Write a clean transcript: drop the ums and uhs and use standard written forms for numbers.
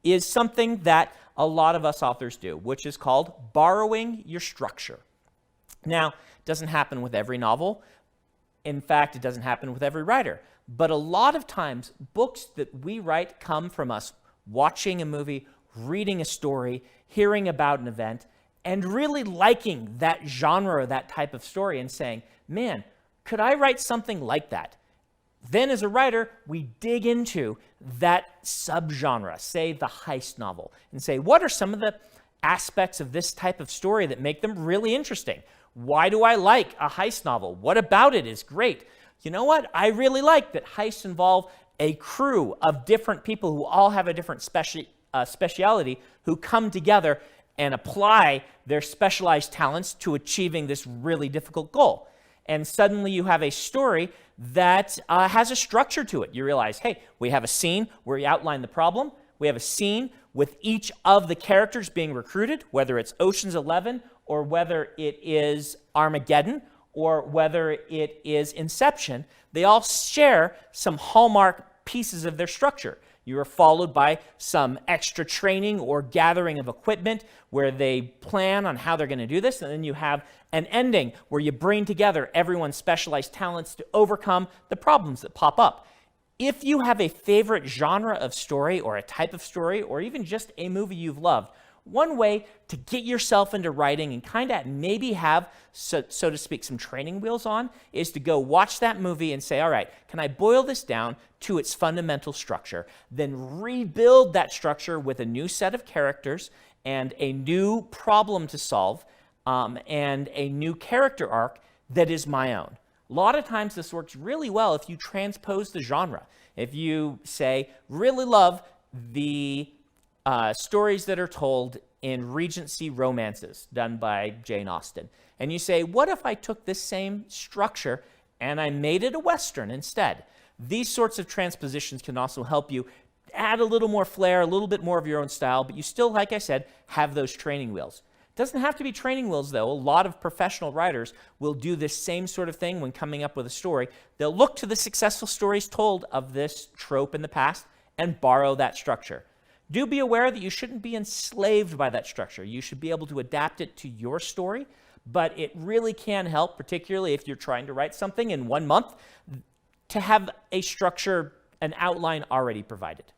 is something that a lot of us authors do, which is called borrowing your structure. Now, it doesn't happen with every novel. In fact, it doesn't happen with every writer. But a lot of times, books that we write come from us watching a movie, reading a story, hearing about an event, and really liking that genre, that type of story, and saying, man, could I write something like that? Then as a writer, we dig into that subgenre, say the heist novel, and say, what are some of the aspects of this type of story that make them really interesting? Why do I like a heist novel? What about it is great? You know what? I really like that heists involve a crew of different people who all have a different speciality who come together and apply their specialized talents to achieving this really difficult goal. And suddenly you have a story that has a structure to it. You realize, hey, we have a scene where we outline the problem. We have a scene with each of the characters being recruited, whether it's Ocean's 11 or whether it is Armageddon or whether it is Inception. They all share some hallmark pieces of their structure. You are followed by some extra training or gathering of equipment where they plan on how they're going to do this. And then you have an ending where you bring together everyone's specialized talents to overcome the problems that pop up. If you have a favorite genre of story or a type of story or even just a movie you've loved, one way to get yourself into writing and kind of maybe have, so to speak, some training wheels on is to go watch that movie and say, all right, can I boil this down to its fundamental structure, then rebuild that structure with a new set of characters and a new problem to solve and a new character arc that is my own. A lot of times this works really well if you transpose the genre. If you say, really love the stories that are told in Regency romances done by Jane Austen. And you say, what if I took this same structure and I made it a Western instead? These sorts of transpositions can also help you add a little more flair, a little bit more of your own style, but you still, like I said, have those training wheels. It doesn't have to be training wheels, though. A lot of professional writers will do this same sort of thing when coming up with a story. They'll look to the successful stories told of this trope in the past and borrow that structure. Do be aware that you shouldn't be enslaved by that structure. You should be able to adapt it to your story, but it really can help, particularly if you're trying to write something in 1 month, to have a structure, an outline already provided.